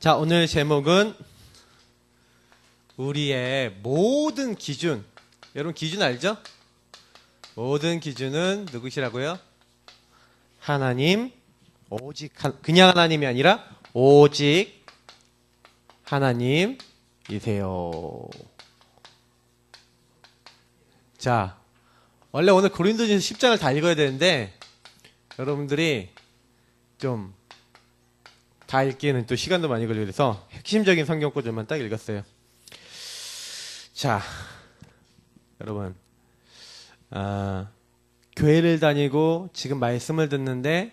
자, 오늘 제목은 우리의 모든 기준. 여러분 기준 알죠? 모든 기준은 누구시라고요? 하나님, 오직 그냥 하나님이 아니라 오직 하나님이세요. 자, 원래 오늘 고린도전서 10장을 다 읽어야 되는데 여러분들이 좀 다 읽기에는 또 시간도 많이 걸려서 핵심적인 성경 구절만 딱 읽었어요. 자, 여러분, 교회를 다니고 지금 말씀을 듣는데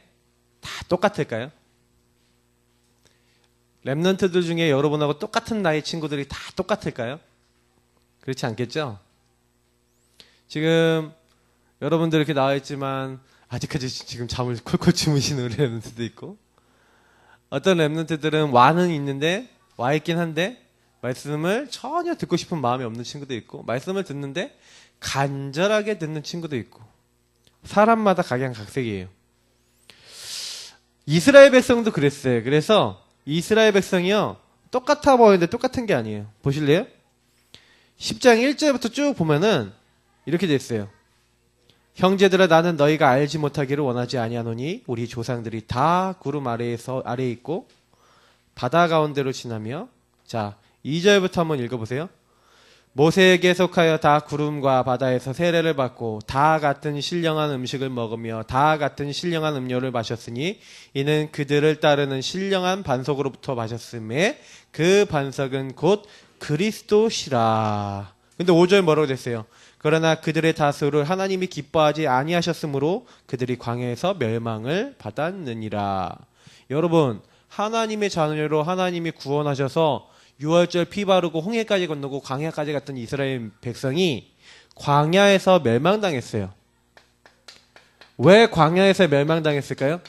다 똑같을까요? 랩런트들 중에 여러분하고 똑같은 나이 친구들이 다 똑같을까요? 그렇지 않겠죠? 지금 여러분들 이렇게 나와 있지만 아직까지 지금 잠을 콜콜 주무시는 우리 랩런트도 있고, 어떤 랩런트들은 와는 있는데 와 있긴 한데 말씀을 전혀 듣고 싶은 마음이 없는 친구도 있고, 말씀을 듣는데 간절하게 듣는 친구도 있고, 사람마다 각양각색이에요. 이스라엘 백성도 그랬어요. 그래서 이스라엘 백성이요, 똑같아 보이는데 똑같은 게 아니에요. 보실래요? 10장 1절부터 쭉 보면은 이렇게 돼 있어요. 형제들아, 나는 너희가 알지 못하기를 원하지 아니하노니 우리 조상들이 다 구름 아래에 있고 바다 가운데로 지나며. 자, 2절부터 한번 읽어보세요. 모세에게 속하여 다 구름과 바다에서 세례를 받고 다 같은 신령한 음식을 먹으며 다 같은 신령한 음료를 마셨으니 이는 그들을 따르는 신령한 반석으로부터 마셨음에 그 반석은 곧 그리스도시라. 근데 5절 뭐라고 됐어요? 그러나 그들의 다수를 하나님이 기뻐하지 아니하셨으므로 그들이 광야에서 멸망을 받았느니라. 여러분, 하나님의 자녀로 하나님이 구원하셔서 6월절 피 바르고 홍해까지 건너고 광야까지 갔던 이스라엘 백성이 광야에서 멸망당했어요. 왜 광야에서 멸망당했을까요?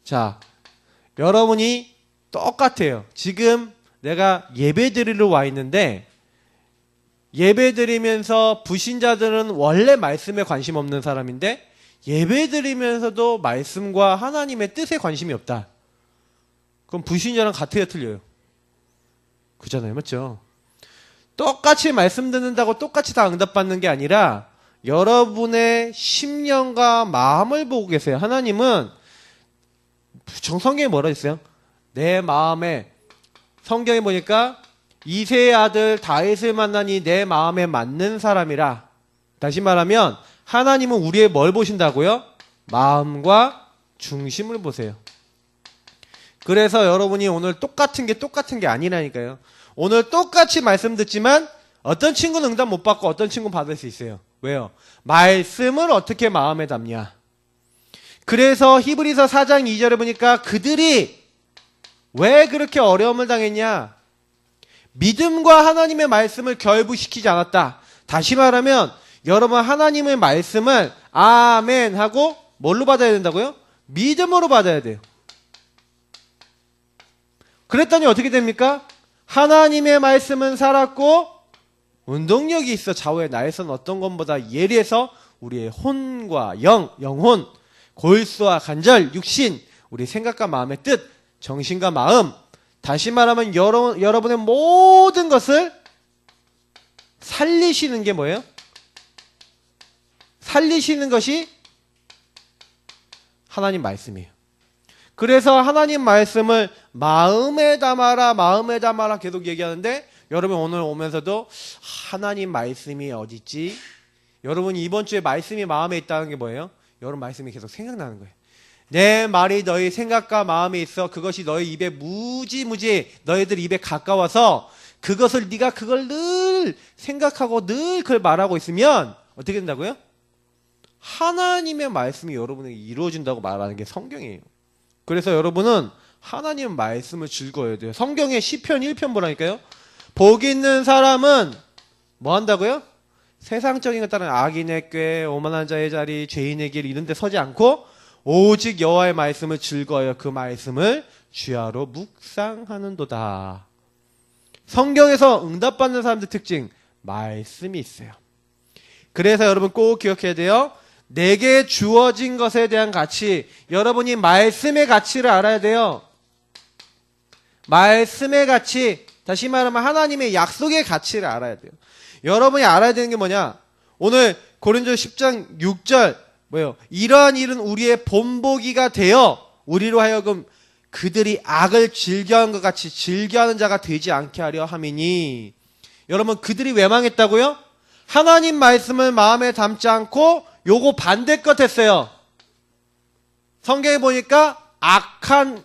자, 여러분이 똑같아요. 지금 내가 예배드리러 와 있는데 예배드리면서 불신자들은 원래 말씀에 관심 없는 사람인데 예배드리면서도 말씀과 하나님의 뜻에 관심이 없다. 그럼 불신자랑 같아요, 틀려요? 그잖아요, 맞죠? 똑같이 말씀 듣는다고 똑같이 다 응답받는 게 아니라 여러분의 심령과 마음을 보고 계세요. 하나님은 성경에 뭐라 했어요? 내 마음에, 성경에 보니까 이새의 아들 다윗을 만나니 내 마음에 맞는 사람이라. 다시 말하면 하나님은 우리의 뭘 보신다고요? 마음과 중심을 보세요. 그래서 여러분이 오늘 똑같은 게 아니라니까요. 오늘 똑같이 말씀 듣지만 어떤 친구는 응답 못 받고 어떤 친구는 받을 수 있어요. 왜요? 말씀을 어떻게 마음에 담냐. 그래서 히브리서 4장 2절에 보니까 그들이 왜 그렇게 어려움을 당했냐? 믿음과 하나님의 말씀을 결부시키지 않았다. 다시 말하면 여러분, 하나님의 말씀을 아멘 하고 뭘로 받아야 된다고요? 믿음으로 받아야 돼요. 그랬더니 어떻게 됩니까? 하나님의 말씀은 살았고 운동력이 있어 좌우의 나에서는 어떤 것보다 예리해서 우리의 혼과 영혼, 골수와 관절, 육신, 우리 생각과 마음의 뜻, 정신과 마음, 다시 말하면 여러분의 모든 것을 살리시는 게 뭐예요? 살리시는 것이 하나님 말씀이에요. 그래서 하나님 말씀을 마음에 담아라 계속 얘기하는데, 여러분 오늘 오면서도 하나님 말씀이 어디 있지? 여러분이 이번 주에 말씀이 마음에 있다는 게 뭐예요? 여러분 말씀이 계속 생각나는 거예요. 내 말이 너희 생각과 마음에 있어. 그것이 너희 입에 무지무지 너희들 입에 가까워서 그것을 네가 그걸 늘 생각하고 늘 그걸 말하고 있으면 어떻게 된다고요? 하나님의 말씀이 여러분에게 이루어진다고 말하는 게 성경이에요. 그래서 여러분은 하나님 말씀을 즐거워해야 돼요. 성경에 시편 1편 보라니까요. 복 있는 사람은 뭐 한다고요? 세상적인 것 따른 악인의 꾀, 오만한 자의 자리, 죄인의 길 이런 데 서지 않고 오직 여호와의 말씀을 즐거워하여 그 말씀을 주야로 묵상하는도다. 성경에서 응답받는 사람들 특징, 말씀이 있어요. 그래서 여러분 꼭 기억해야 돼요. 내게 주어진 것에 대한 가치, 여러분이 말씀의 가치를 알아야 돼요. 말씀의 가치, 다시 말하면 하나님의 약속의 가치를 알아야 돼요. 여러분이 알아야 되는 게 뭐냐? 오늘 고린도서 10장 6절 뭐예요? 이러한 일은 우리의 본보기가 되어 우리로 하여금 그들이 악을 즐겨하는 것 같이 즐겨하는 자가 되지 않게 하려 함이니. 여러분, 그들이 왜 망했다고요? 하나님 말씀을 마음에 담지 않고 요거 반대껏 했어요. 성경에 보니까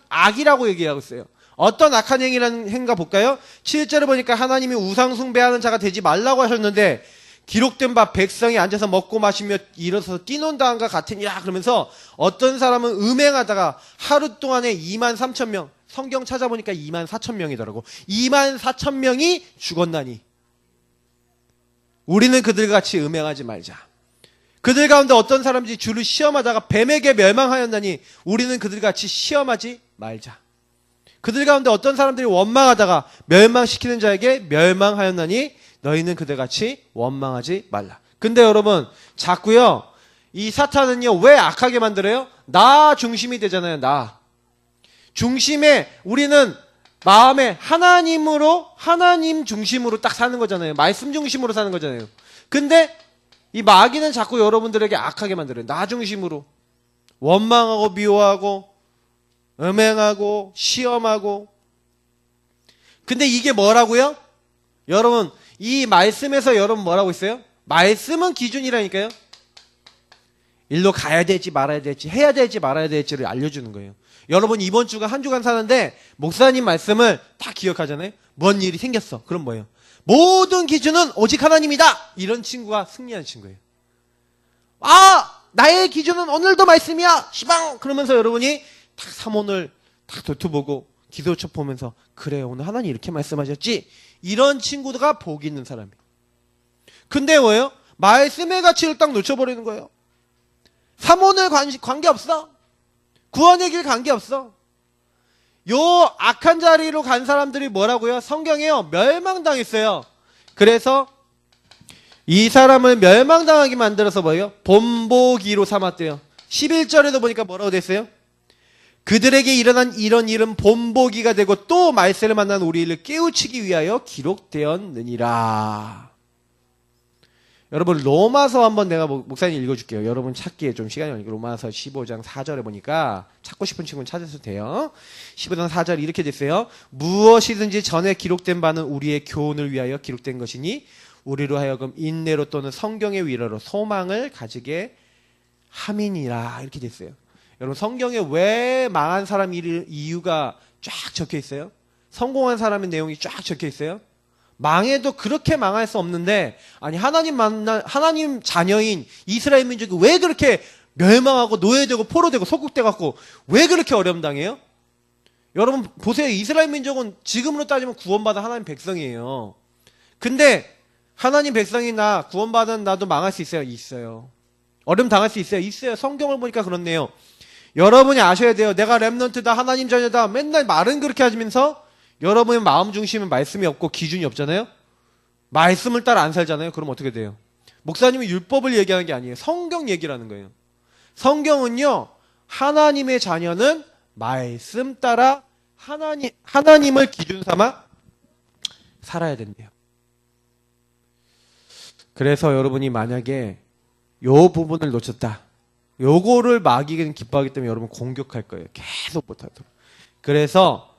악이라고 얘기하고 있어요. 어떤 악한 행위라는 행위가 볼까요? 7절에 보니까 하나님이 우상 숭배하는 자가 되지 말라고 하셨는데 기록된 바 백성이 앉아서 먹고 마시며 일어서서 뛰논다한가 같으니라 그러면서 어떤 사람은 음행하다가 하루 동안에 23,000명, 성경 찾아보니까 24,000명이더라고. 24,000명이 죽었나니 우리는 그들과 같이 음행하지 말자. 그들 가운데 어떤 사람들이 주를 시험하다가 뱀에게 멸망하였나니 우리는 그들과 같이 시험하지 말자. 그들 가운데 어떤 사람들이 원망하다가 멸망시키는 자에게 멸망하였나니 너희는 그들같이 원망하지 말라. 근데 여러분, 자꾸요, 이 사탄은요, 왜 악하게 만들어요? 나 중심이 되잖아요, 나. 중심에, 우리는 마음에 하나님 중심으로 딱 사는 거잖아요. 말씀 중심으로 사는 거잖아요. 근데 이 마귀는 자꾸 여러분들에게 악하게 만들어요. 나 중심으로. 원망하고 미워하고, 음행하고, 시험하고. 근데 이게 뭐라고요? 여러분, 이 말씀에서 여러분 뭐라고 있어요? 말씀은 기준이라니까요. 일로 가야 될지 말아야 될지 해야 될지 말아야 될지를 알려주는 거예요. 여러분 이번 주가 한 주간 사는데 목사님 말씀을 다 기억하잖아요. 뭔 일이 생겼어. 그럼 뭐예요? 모든 기준은 오직 하나님이다. 이런 친구가 승리하는 친구예요. 나의 기준은 오늘도 말씀이야. 시방! 그러면서 여러분이 딱 사문을 딱 도트보고 기도처 보면서 그래 오늘 하나님 이렇게 말씀하셨지. 이런 친구가 복이 있는 사람이에요. 근데 뭐예요? 말씀의 가치를 딱 놓쳐버리는 거예요. 사모늘 관계없어. 구원의 길 관계없어. 요 악한 자리로 간 사람들이 뭐라고요? 성경에요. 멸망당했어요. 그래서 이 사람을 멸망당하게 만들어서 뭐예요? 본보기로 삼았대요. 11절에도 보니까 뭐라고 됐어요? 그들에게 일어난 이런 일은 본보기가 되고 또 말세를 만난 우리를 깨우치기 위하여 기록되었느니라. 여러분 로마서 한번 내가 목사님 읽어줄게요. 여러분 찾기에 좀 시간이 걸리고 로마서 15장 4절에 보니까 찾고 싶은 친구는 찾아도 돼요. 15장 4절 이렇게 됐어요. 무엇이든지 전에 기록된 바는 우리의 교훈을 위하여 기록된 것이니 우리로 하여금 인내로 또는 성경의 위로로 소망을 가지게 함이니라. 이렇게 됐어요. 여러분 성경에 왜 망한 사람 이유가 쫙 적혀 있어요? 성공한 사람의 내용이 쫙 적혀 있어요? 망해도 그렇게 망할 수 없는데 아니 하나님 자녀인 이스라엘 민족이 왜 그렇게 멸망하고 노예되고 포로되고 소국돼 갖고 왜 그렇게 어려움 당해요? 여러분 보세요. 이스라엘 민족은 지금으로 따지면 구원받은 하나님 백성이에요. 근데 하나님 백성이나 구원받은 나도 망할 수 있어요? 있어요. 어려움 당할 수 있어요? 있어요. 성경을 보니까 그렇네요. 여러분이 아셔야 돼요. 내가 렘넌트다, 하나님 자녀다, 맨날 말은 그렇게 하면서 여러분의 마음 중심은 말씀이 없고 기준이 없잖아요. 말씀을 따라 안 살잖아요. 그럼 어떻게 돼요? 목사님이 율법을 얘기하는 게 아니에요. 성경 얘기라는 거예요. 성경은요, 하나님의 자녀는 말씀 따라 하나님을 기준 삼아 살아야 된대요. 그래서 여러분이 만약에 요 부분을 놓쳤다. 요거를 마귀는 기뻐하기 때문에 여러분 공격할 거예요. 계속 못하도록. 그래서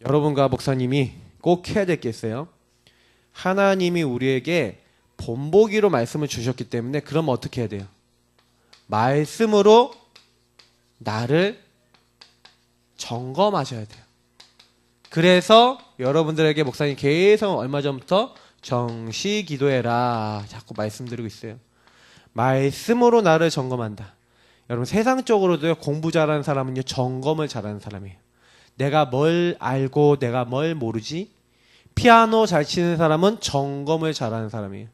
여러분과 목사님이 꼭 해야 될 게 있어요. 하나님이 우리에게 본보기로 말씀을 주셨기 때문에 그럼 어떻게 해야 돼요? 말씀으로 나를 점검하셔야 돼요. 그래서 여러분들에게 목사님 계속 얼마 전부터 정시 기도해라 자꾸 말씀드리고 있어요. 말씀으로 나를 점검한다. 여러분 세상적으로도요 공부 잘하는 사람은요 점검을 잘하는 사람이에요. 내가 뭘 알고 내가 뭘 모르지? 피아노 잘 치는 사람은 점검을 잘하는 사람이에요.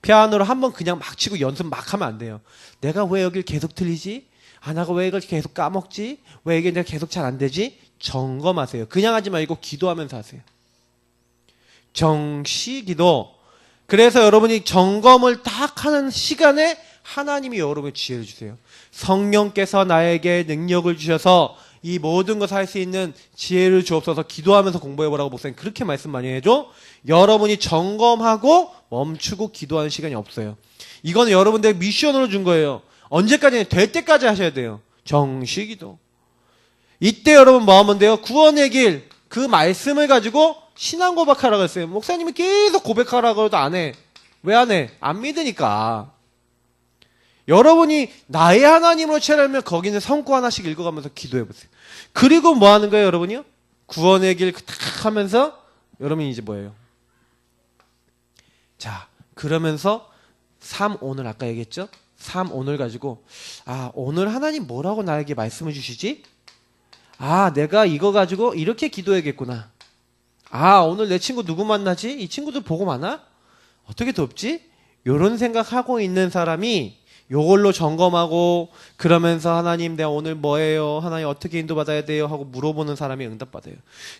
피아노를 한번 그냥 막 치고 연습 막 하면 안 돼요. 내가 왜 여길 계속 틀리지? 나가 왜 이걸 계속 까먹지? 왜 이게 내가 계속 잘 안 되지? 점검하세요. 그냥 하지 말고 기도하면서 하세요. 정시기도. 그래서 여러분이 점검을 딱 하는 시간에 하나님이 여러분의 지혜를 주세요. 성령께서 나에게 능력을 주셔서 이 모든 것을 할 수 있는 지혜를 주옵소서. 기도하면서 공부해보라고 목사님 그렇게 말씀 많이 해줘. 여러분이 점검하고 멈추고 기도하는 시간이 없어요. 이거는 여러분들 미션으로 준 거예요. 언제까지? 될 때까지 하셔야 돼요. 정시기도. 이때 여러분 뭐 하면 돼요? 구원의 길, 그 말씀을 가지고 신앙 고백하라고 했어요. 목사님이 계속 고백하라고 해도 안 해. 왜 안 해? 안 믿으니까. 여러분이 나의 하나님으로 체험하면 거기는 성구 하나씩 읽어가면서 기도해보세요. 그리고 뭐 하는 거예요, 여러분이요? 구원의 길 탁 하면서 여러분이 이제 뭐예요? 자, 그러면서 오늘 아까 얘기했죠? 오늘 가지고 오늘 하나님 뭐라고 나에게 말씀을 주시지? 내가 이거 가지고 이렇게 기도해야겠구나. 오늘 내 친구 누구 만나지? 이 친구들 보고 마나? 어떻게 돕지? 요런 생각하고 있는 사람이 요걸로 점검하고 그러면서 하나님 내가 오늘 뭐예요? 하나님 어떻게 인도받아야 돼요? 하고 물어보는 사람이 응답받아요.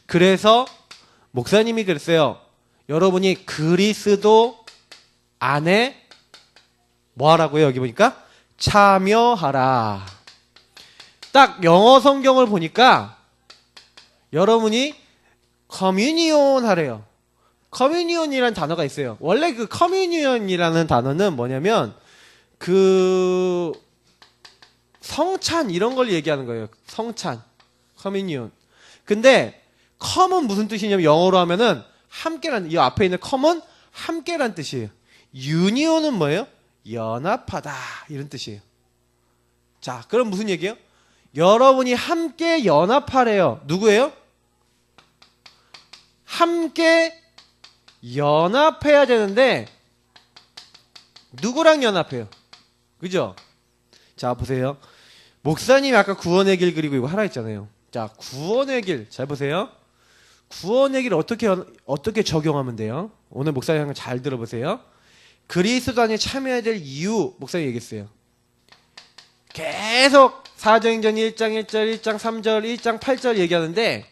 그래서 목사님이 그랬어요. 여러분이 그리스도 안에 뭐 하라고요? 여기 보니까 참여하라. 딱 영어 성경을 보니까 여러분이 커뮤니온 하래요. 커뮤니온이라는 단어가 있어요. 원래 그 커뮤니온이라는 단어는 뭐냐면 그 성찬 이런 걸 얘기하는 거예요. 성찬, 커뮤니온. 근데 컴은 무슨 뜻이냐면 영어로 하면은 함께란, 이 앞에 있는 컴은 함께란 뜻이에요. 유니온은 뭐예요? 연합하다 이런 뜻이에요. 자, 그럼 무슨 얘기예요? 여러분이 함께 연합하래요. 누구예요? 함께 연합해야 되는데 누구랑 연합해요? 그죠? 자, 보세요. 목사님이 아까 구원의 길 그리고 이거 하라 했잖아요. 자, 구원의 길 잘 보세요. 구원의 길 어떻게 적용하면 돼요? 오늘 목사님 한 거 잘 들어보세요. 그리스도 안에 참여해야 될 이유 목사님 얘기했어요. 계속 사도행전 1장 1절, 1장 3절, 1장 8절 얘기하는데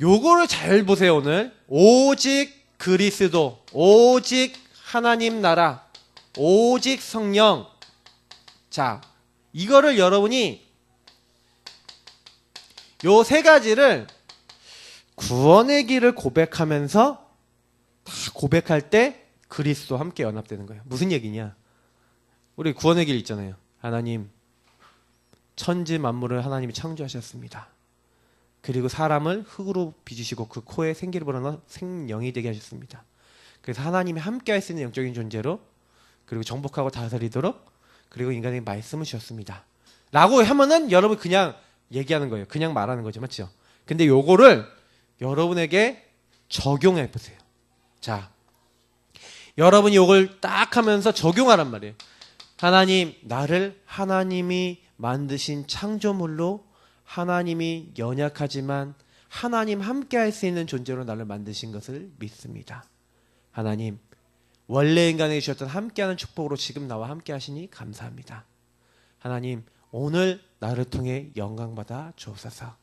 요거를 잘 보세요. 오늘 오직 그리스도, 오직 하나님 나라, 오직 성령. 자, 이거를 여러분이 요 세 가지를 구원의 길을 고백하면서 다 고백할 때 그리스도 함께 연합되는 거예요. 무슨 얘기냐? 우리 구원의 길 있잖아요. 하나님, 천지 만물을 하나님이 창조하셨습니다. 그리고 사람을 흙으로 빚으시고 그 코에 생기를 불어넣어 생명이 되게 하셨습니다. 그래서 하나님이 함께 할 수 있는 영적인 존재로 그리고 정복하고 다스리도록 그리고 인간에게 말씀을 주셨습니다. 라고 하면은 여러분 그냥 얘기하는 거예요. 그냥 말하는 거죠. 맞죠? 근데 요거를 여러분에게 적용해 보세요. 자, 여러분이 요걸 딱 하면서 적용하란 말이에요. 하나님, 나를 하나님이 만드신 창조물로 하나님이 연약하지만 하나님 함께 할 수 있는 존재로 나를 만드신 것을 믿습니다. 하나님, 원래 인간에게 주셨던 함께하는 축복으로 지금 나와 함께 하시니 감사합니다. 하나님, 오늘 나를 통해 영광받아 주옵소서.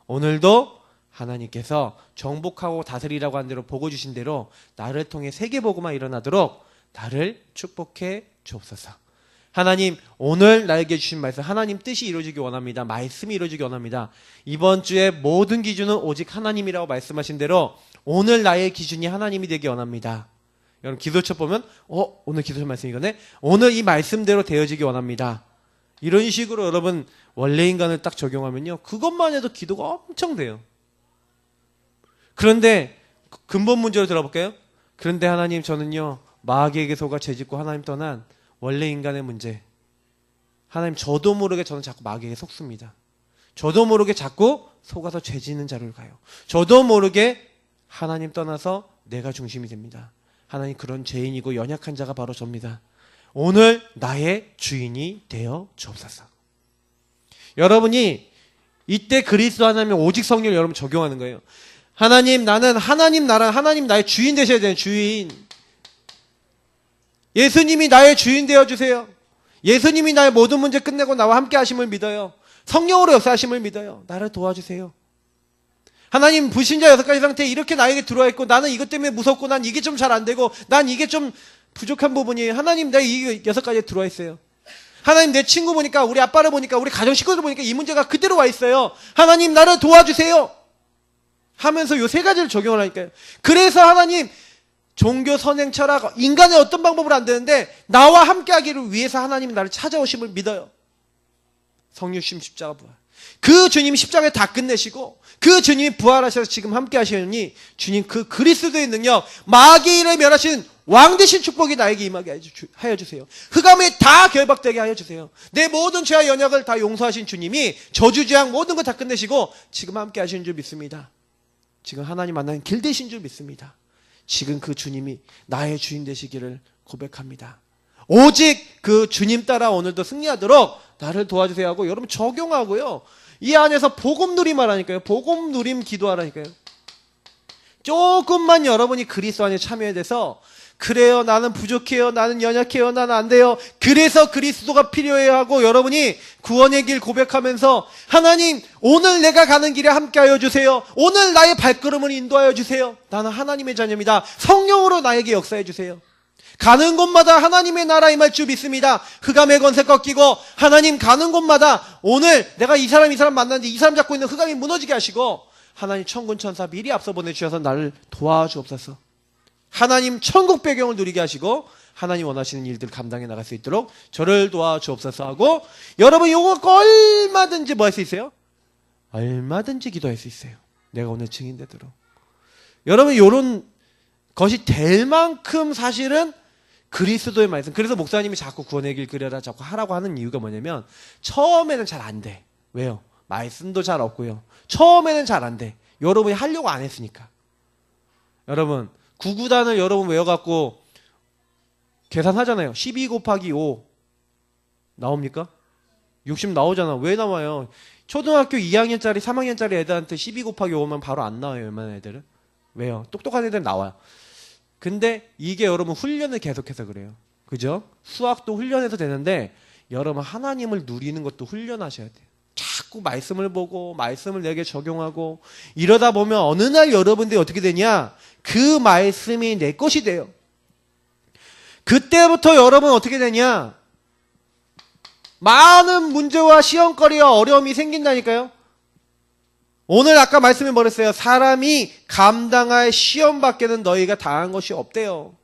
오늘도 하나님께서 정복하고 다스리라고 한 대로 복을 주신 대로 나를 통해 세계복음화 일어나도록 나를 축복해 주옵소서. 하나님, 오늘 나에게 주신 말씀, 하나님 뜻이 이루어지기 원합니다. 말씀이 이루어지기 원합니다. 이번 주에 모든 기준은 오직 하나님이라고 말씀하신 대로 오늘 나의 기준이 하나님이 되기 원합니다. 여러분 기도처 보면 오늘 기도처 말씀 이거네. 오늘 이 말씀대로 되어지기 원합니다. 이런 식으로 여러분 원래 인간을 딱 적용하면요, 그것만 해도 기도가 엄청 돼요. 그런데 근본 문제로 들어볼까요? 그런데 하나님, 저는요 마귀에게 속아 죄짓고 하나님 떠난 원래 인간의 문제. 하나님, 저도 모르게 저는 자꾸 마귀에게 속습니다. 저도 모르게 자꾸 속아서 죄짓는 자를 가요. 저도 모르게 하나님 떠나서 내가 중심이 됩니다. 하나님, 그런 죄인이고 연약한 자가 바로 접니다. 오늘 나의 주인이 되어 주옵소서. 여러분이 이때 그리스도 하나님 오직 성령을 여러분 적용하는 거예요. 하나님, 나는 하나님 나라, 하나님 나의 주인 되셔야 되는 주인. 예수님이 나의 주인 되어주세요. 예수님이 나의 모든 문제 끝내고 나와 함께 하심을 믿어요. 성령으로 역사하심을 믿어요. 나를 도와주세요. 하나님, 불신자 6가지 상태에 이렇게 나에게 들어와 있고 나는 이것 때문에 무섭고 난 이게 좀 잘 안 되고 난 이게 좀 부족한 부분이에요. 하나님, 내가 이 6가지에 들어와 있어요. 하나님 내 친구 보니까 우리 아빠를 보니까 우리 가정 식구들 보니까 이 문제가 그대로 와 있어요. 하나님 나를 도와주세요. 하면서 요 세 가지를 적용을 하니까요. 그래서 하나님 종교 선행 철학 인간의 어떤 방법으로 안 되는데 나와 함께 하기를 위해서 하나님이 나를 찾아오심을 믿어요. 성육신 십자가 부활. 그 주님이 십자가에 다 끝내시고 그 주님이 부활하셔서 지금 함께 하시니 주님 그 그리스도의 능력 마귀의 일을 멸하신 왕 되신 축복이 나에게 임하게 하여 주세요. 흑암이 다 결박되게 하여 주세요. 내 모든 죄와 연약을 다 용서하신 주님이 저주죄악 모든 거 다 끝내시고 지금 함께 하시는 줄 믿습니다. 지금 하나님 만나는 길 되신 줄 믿습니다. 지금 그 주님이 나의 주인 되시기를 고백합니다. 오직 그 주님 따라 오늘도 승리하도록 나를 도와주세요 하고 여러분 적용하고요. 이 안에서 복음 누림 하라니까요. 복음 누림 기도하라니까요. 조금만 여러분이 그리스도 안에 참여해야 돼서 그래요. 나는 부족해요. 나는 연약해요. 나는 안 돼요. 그래서 그리스도가 필요해요 하고 여러분이 구원의 길 고백하면서 하나님 오늘 내가 가는 길에 함께하여 주세요. 오늘 나의 발걸음을 인도하여 주세요. 나는 하나님의 자녀입니다. 성령으로 나에게 역사해 주세요. 가는 곳마다 하나님의 나라 임할 줄 믿습니다. 흑암의 권세 꺾이고 하나님 가는 곳마다 오늘 내가 이 사람 만났는데 이 사람 잡고 있는 흑암이 무너지게 하시고 하나님 천군 천사 미리 앞서 보내주셔서 나를 도와주옵소서. 하나님 천국 배경을 누리게 하시고 하나님 원하시는 일들을 감당해 나갈 수 있도록 저를 도와주옵소서 하고 여러분 요거 얼마든지 뭐 할 수 있어요? 얼마든지 기도할 수 있어요. 내가 오늘 증인되도록. 여러분 요런 것이 될 만큼 사실은 그리스도의 말씀. 그래서 목사님이 자꾸 구원의 길 그려라 자꾸 하라고 하는 이유가 뭐냐면 처음에는 잘 안 돼. 왜요? 말씀도 잘 없고요. 처음에는 잘 안 돼. 여러분이 하려고 안 했으니까. 여러분 구구단을 여러분 외워갖고 계산하잖아요. 12 곱하기 5 나옵니까? 60 나오잖아. 왜 나와요? 초등학교 2학년짜리 3학년짜리 애들한테 12 곱하기 5면 바로 안 나와요. 웬만한 애들은. 왜요? 똑똑한 애들은 나와요. 근데 이게 여러분 훈련을 계속해서 그래요. 그죠? 수학도 훈련해서 되는데 여러분 하나님을 누리는 것도 훈련하셔야 돼요. 자꾸 말씀을 보고 말씀을 내게 적용하고 이러다 보면 어느 날 여러분들이 어떻게 되냐? 그 말씀이 내 것이 돼요. 그때부터 여러분 어떻게 되냐? 많은 문제와 시험거리와 어려움이 생긴다니까요. 오늘 아까 말씀해 버렸어요. 사람이 감당할 시험밖에는 너희가 당한 것이 없대요.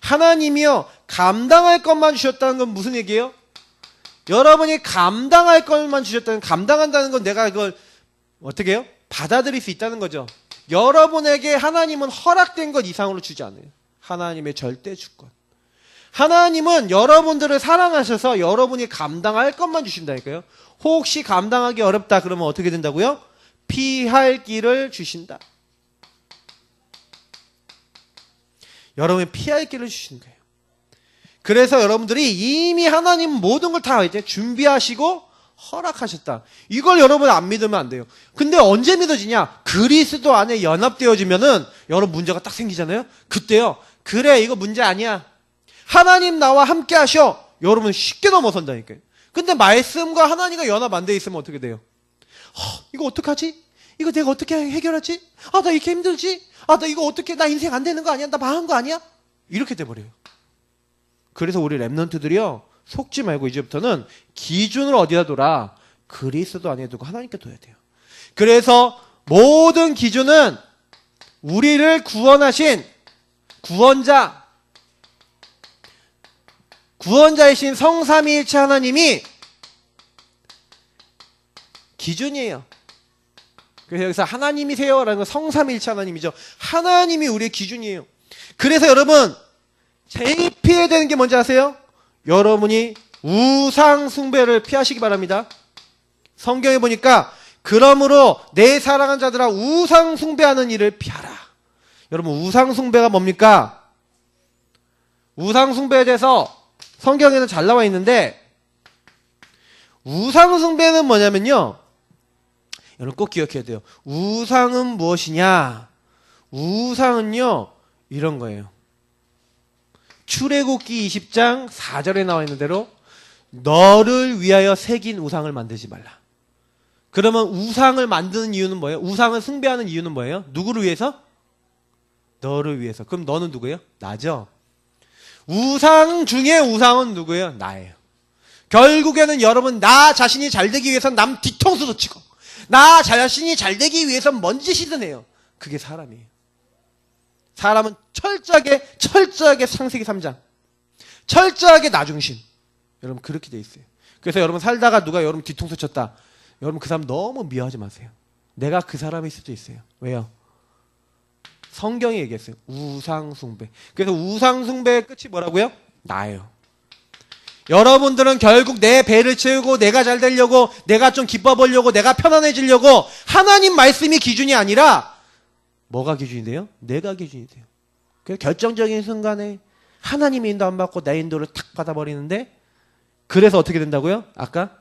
하나님이요 감당할 것만 주셨다는 건 무슨 얘기예요? 여러분이 감당할 것만 주셨다는 감당한다는 건 내가 이걸 어떻게 해요? 받아들일 수 있다는 거죠. 여러분에게 하나님은 허락된 것 이상으로 주지 않아요. 하나님의 절대 주권. 하나님은 여러분들을 사랑하셔서 여러분이 감당할 것만 주신다니까요. 혹시 감당하기 어렵다 그러면 어떻게 된다고요? 피할 길을 주신다. 여러분이 피할 길을 주시는 거예요. 그래서 여러분들이 이미 하나님 모든 걸 다 이제 준비하시고 허락하셨다. 이걸 여러분 안 믿으면 안 돼요. 근데 언제 믿어지냐? 그리스도 안에 연합되어지면은 여러분 문제가 딱 생기잖아요. 그때요. 그래 이거 문제 아니야. 하나님 나와 함께 하셔. 여러분 쉽게 넘어선다니까요. 근데 말씀과 하나님과 연합 안 돼 있으면 어떻게 돼요? 이거 어떡하지? 이거 내가 어떻게 해결하지? 나 이렇게 힘들지? 나 이거 어떻게 나 인생 안 되는 거 아니야? 나 망한 거 아니야? 이렇게 돼버려요. 그래서 우리 랩런트들이요 속지 말고 이제부터는 기준을 어디다 둬라? 그리스도 안에 두고 하나님께 둬야 돼요. 그래서 모든 기준은 우리를 구원하신 구원자이신 성삼위일체 하나님이 기준이에요. 그래서 여기서 하나님이세요라는 건 성삼위일체 하나님이죠. 하나님이 우리의 기준이에요. 그래서 여러분 제일 피해야 되는 게 뭔지 아세요? 여러분이 우상 숭배를 피하시기 바랍니다. 성경에 보니까 그러므로 내 사랑하는 자들아 우상 숭배하는 일을 피하라. 여러분 우상 숭배가 뭡니까? 우상 숭배에 대해서 성경에는 잘 나와 있는데 우상 숭배는 뭐냐면요. 여러분 꼭 기억해야 돼요. 우상은 무엇이냐? 우상은요 이런 거예요. 출애굽기 20장 4절에 나와 있는 대로 너를 위하여 새긴 우상을 만들지 말라. 그러면 우상을 만드는 이유는 뭐예요? 우상을 숭배하는 이유는 뭐예요? 누구를 위해서? 너를 위해서. 그럼 너는 누구예요? 나죠. 우상 중에 우상은 누구예요? 나예요. 결국에는 여러분 나 자신이 잘 되기 위해선 남 뒤통수도 치고 나 자신이 잘 되기 위해선 먼지시든 해요. 그게 사람이에요. 사람은 철저하게 창세기 3장 철저하게 나중심. 여러분 그렇게 돼 있어요. 그래서 여러분 살다가 누가 여러분 뒤통수 쳤다. 여러분 그 사람 너무 미워하지 마세요. 내가 그 사람일 수도 있어요. 왜요? 성경이 얘기했어요. 우상숭배. 그래서 우상숭배의 끝이 뭐라고요? 나예요. 여러분들은 결국 내 배를 채우고 내가 잘 되려고 내가 좀 기뻐 보려고 내가 편안해지려고 하나님 말씀이 기준이 아니라 뭐가 기준이 돼요? 내가 기준이 돼요. 그래서 결정적인 순간에 하나님의 인도 안 받고 내 인도를 탁 받아버리는데 그래서 어떻게 된다고요? 아까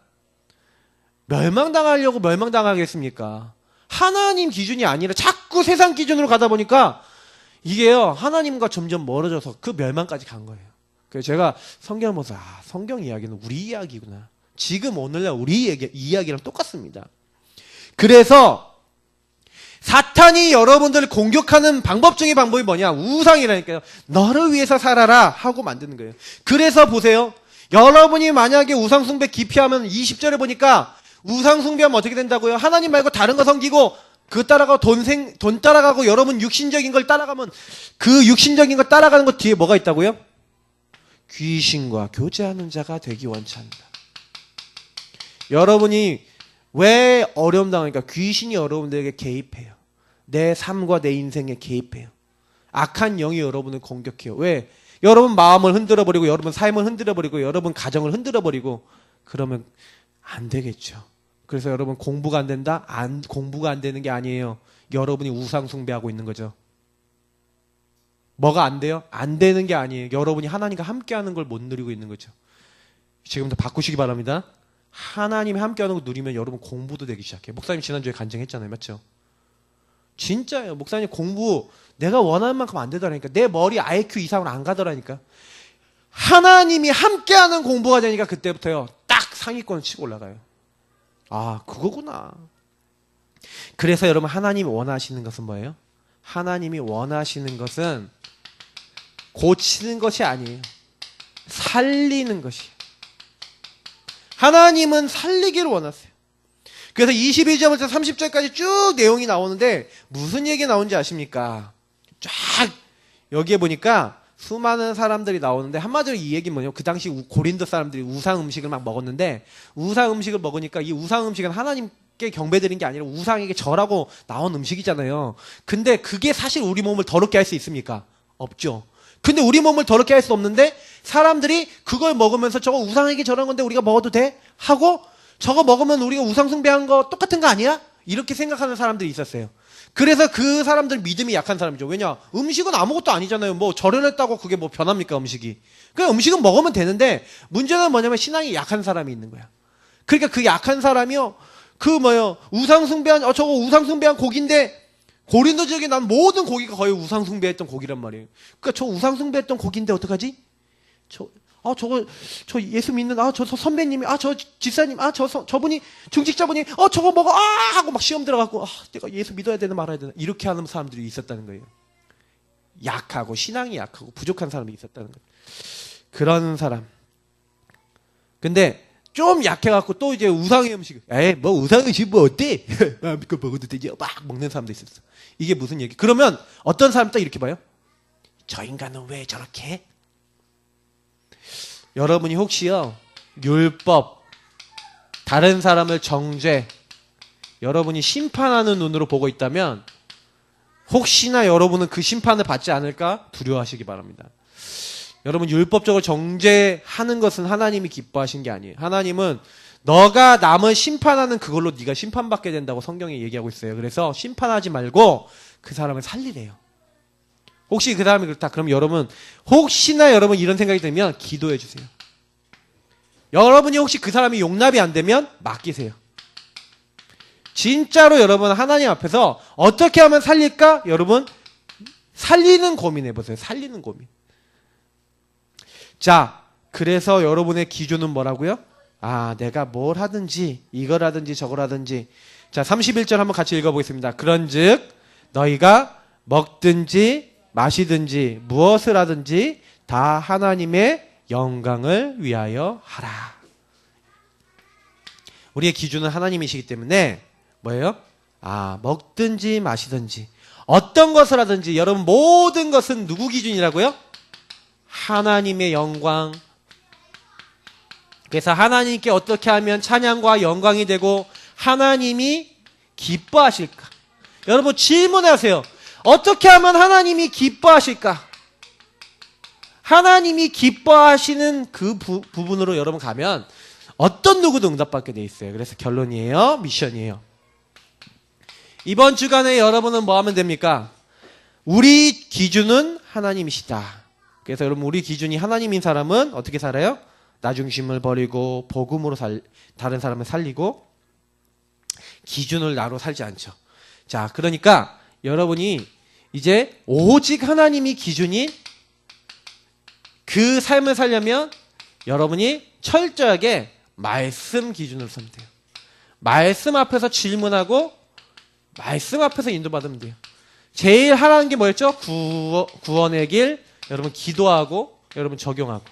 멸망당하려고 멸망당하겠습니까? 하나님 기준이 아니라 자꾸 세상 기준으로 가다 보니까 이게요 하나님과 점점 멀어져서 그 멸망까지 간 거예요. 그래서 제가 성경을 보면서 성경 이야기는 우리 이야기구나. 지금 오늘날 우리 이야기랑 똑같습니다. 그래서 사탄이 여러분들을 공격하는 방법 중에 방법이 뭐냐? 우상이라니까요. 너를 위해서 살아라 하고 만드는 거예요. 그래서 보세요. 여러분이 만약에 우상숭배 기피하면 20절에 보니까 우상숭배하면 어떻게 된다고요? 하나님 말고 다른 거 섬기고 그거 따라가고 돈 따라가고 여러분 육신적인 걸 따라가면 그 육신적인 거 따라가는 것 뒤에 뭐가 있다고요? 귀신과 교제하는 자가 되기 원치 않는다. 여러분이 왜 어려움 당하니까 귀신이 여러분들에게 개입해요. 내 삶과 내 인생에 개입해요. 악한 영이 여러분을 공격해요. 왜? 여러분 마음을 흔들어버리고 여러분 삶을 흔들어버리고 여러분 가정을 흔들어버리고 그러면 안 되겠죠. 그래서 여러분 공부가 안 된다? 공부가 안 되는 게 아니에요. 여러분이 우상 숭배하고 있는 거죠. 뭐가 안 돼요? 안 되는 게 아니에요. 여러분이 하나님과 함께하는 걸 못 누리고 있는 거죠. 지금부터 바꾸시기 바랍니다. 하나님이 함께하는 거 누리면 여러분 공부도 되기 시작해요. 목사님 지난주에 간증했잖아요. 맞죠? 진짜예요. 목사님 공부 내가 원하는 만큼 안 되더라니까. 내 머리 IQ 이상으로 안 가더라니까. 하나님이 함께하는 공부가 되니까 그때부터요. 딱 상위권을 치고 올라가요. 아, 그거구나. 그래서 여러분 하나님이 원하시는 것은 뭐예요? 하나님이 원하시는 것은 고치는 것이 아니에요. 살리는 것이에요. 하나님은 살리기를 원하세요. 그래서 22절부터 30절까지 쭉 내용이 나오는데 무슨 얘기 나오는지 아십니까? 쫙 여기에 보니까 수많은 사람들이 나오는데 한마디로 이 얘기는 뭐냐면 그 당시 고린도 사람들이 우상 음식을 막 먹었는데 우상 음식을 먹으니까 이 우상 음식은 하나님께 경배드린 게 아니라 우상에게 절하고 나온 음식이잖아요. 근데 그게 사실 우리 몸을 더럽게 할 수 있습니까? 없죠. 근데 우리 몸을 더럽게 할 수 없는데 사람들이 그걸 먹으면서 저거 우상에게 절한 건데 우리가 먹어도 돼? 하고 저거 먹으면 우리가 우상 숭배한 거 똑같은 거 아니야? 이렇게 생각하는 사람들이 있었어요. 그래서 그 사람들 믿음이 약한 사람이죠. 왜냐? 음식은 아무것도 아니잖아요. 뭐 절여냈다고 그게 뭐 변합니까? 음식이. 그냥 음식은 먹으면 되는데 문제는 뭐냐면 신앙이 약한 사람이 있는 거야. 그러니까 그 약한 사람이요. 우상 숭배한 저거 우상 숭배한 고기인데 고린도 지역에 난 모든 고기가 거의 우상 숭배했던 고기란 말이에요. 그러니까 저 우상 숭배했던 고기인데 어떡하지? 저 예수 믿는, 저 선배님이, 저 집사님, 저분이, 중직자분이, 저거 먹어, 하고 막 시험 들어가고, 내가 예수 믿어야 되나 말아야 되나. 이렇게 하는 사람들이 있었다는 거예요. 약하고, 신앙이 약하고, 부족한 사람이 있었다는 거예요. 그런 사람. 근데, 좀 약해갖고 또 이제 우상의 음식, 우상의 음식 뭐 어때? 그거 먹어도 되지? 막 먹는 사람도 있었어. 이게 무슨 얘기? 그러면 어떤 사람 딱 이렇게 봐요? 저 인간은 왜 저렇게 해? 여러분이 혹시요 율법 다른 사람을 정죄 여러분이 심판하는 눈으로 보고 있다면 혹시나 여러분은 그 심판을 받지 않을까 두려워하시기 바랍니다. 여러분 율법적으로 정죄하는 것은 하나님이 기뻐하신 게 아니에요. 하나님은 너가 남을 심판하는 그걸로 네가 심판받게 된다고 성경에 얘기하고 있어요. 그래서 심판하지 말고 그 사람을 살리래요. 혹시 그 사람이 그렇다. 그럼 여러분 혹시나 여러분 이런 생각이 들면 기도해 주세요. 여러분이 혹시 그 사람이 용납이 안 되면 맡기세요. 진짜로 여러분 하나님 앞에서 어떻게 하면 살릴까? 여러분 살리는 고민해 보세요. 살리는 고민. 자, 그래서 여러분의 기준은 뭐라고요? 내가 뭘 하든지 이거라든지 저거라든지. 자, 31절 한번 같이 읽어보겠습니다. 그런즉 너희가 먹든지 마시든지 무엇을 하든지 다 하나님의 영광을 위하여 하라. 우리의 기준은 하나님이시기 때문에 뭐예요? 먹든지 마시든지 어떤 것을 하든지 여러분 모든 것은 누구 기준이라고요? 하나님의 영광. 그래서 하나님께 어떻게 하면 찬양과 영광이 되고 하나님이 기뻐하실까? 여러분 질문하세요. 어떻게 하면 하나님이 기뻐하실까? 하나님이 기뻐하시는 그 부분으로 여러분 가면 어떤 누구도 응답받게 돼 있어요. 그래서 결론이에요. 미션이에요. 이번 주간에 여러분은 뭐 하면 됩니까? 우리 기준은 하나님이시다. 그래서 여러분 우리 기준이 하나님인 사람은 어떻게 살아요? 나 중심을 버리고 복음으로 다른 사람을 살리고 기준을 나로 살지 않죠. 자, 그러니까 여러분이 이제 오직 하나님이 기준인 그 삶을 살려면 여러분이 철저하게 말씀 기준으로 서면 돼요. 말씀 앞에서 질문하고 말씀 앞에서 인도받으면 돼요. 제일 하라는 게 뭐였죠? 구원의 길, 여러분 기도하고 여러분 적용하고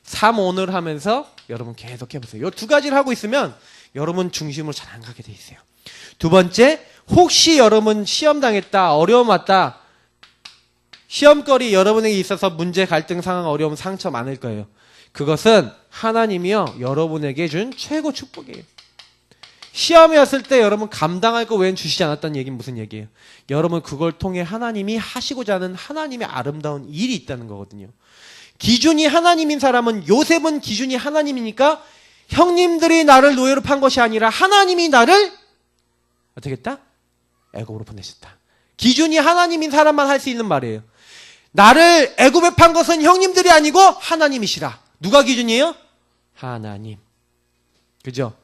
3오늘 하면서 여러분 계속 해보세요. 이 두 가지를 하고 있으면 여러분 중심으로 잘 안 가게 돼 있어요. 두 번째, 혹시 여러분 시험 당했다, 어려움 왔다, 시험거리 여러분에게 있어서 문제, 갈등, 상황, 어려움, 상처 많을 거예요. 그것은 하나님이요 여러분에게 준 최고 축복이에요. 시험이 왔을 때 여러분 감당할 거 외엔 주시지 않았다는 얘기는 무슨 얘기예요? 여러분 그걸 통해 하나님이 하시고자 하는 하나님의 아름다운 일이 있다는 거거든요. 기준이 하나님인 사람은, 요셉은 기준이 하나님이니까 형님들이 나를 노예로 판 것이 아니라 하나님이 나를 어떻게 했다? 애굽으로 보내셨다. 기준이 하나님인 사람만 할 수 있는 말이에요. 나를 애굽에 판 것은 형님들이 아니고 하나님이시라. 누가 기준이에요? 하나님. 그죠?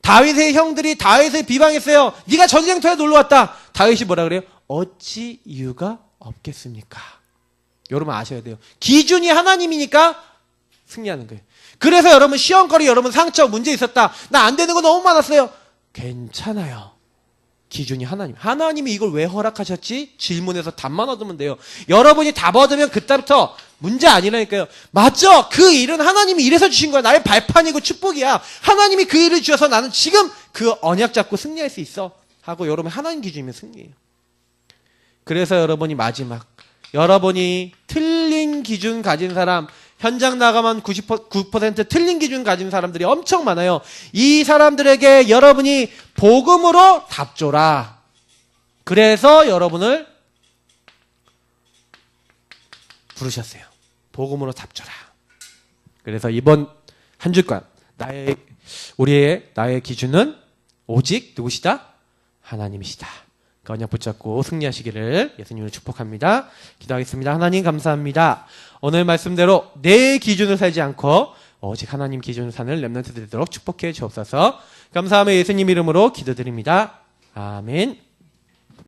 다윗의 형들이 다윗을 비방했어요. 네가 전쟁터에 놀러왔다. 다윗이 뭐라 그래요? 어찌 이유가 없겠습니까? 여러분 아셔야 돼요. 기준이 하나님이니까 승리하는 거예요. 그래서 여러분 시험거리, 여러분 상처, 문제 있었다. 나 안 되는 거 너무 많았어요. 괜찮아요. 기준이 하나님. 하나님이 이걸 왜 허락하셨지? 질문해서 답만 얻으면 돼요. 여러분이 답 얻으면 그때부터 문제 아니라니까요. 맞죠? 그 일은 하나님이 이래서 주신 거야. 나의 발판이고 축복이야. 하나님이 그 일을 주셔서 나는 지금 그 언약 잡고 승리할 수 있어. 하고 여러분 하나님 기준이면 승리예요. 그래서 여러분이 마지막, 여러분이 틀린 기준 가진 사람, 현장 나가면 99% 틀린 기준 가진 사람들이 엄청 많아요. 이 사람들에게 여러분이 복음으로 답줘라. 그래서 여러분을 부르셨어요. 복음으로 답줘라. 그래서 이번 한 주간 나의 기준은 오직 누구시다? 하나님이시다. 그 언약 붙잡고 승리하시기를 예수님을 축복합니다. 기도하겠습니다. 하나님 감사합니다. 오늘 말씀대로 내 기준을 살지 않고 오직 하나님 기준을 사는 렘넌트 되도록 축복해 주옵소서. 감사하며 예수님 이름으로 기도드립니다. 아멘.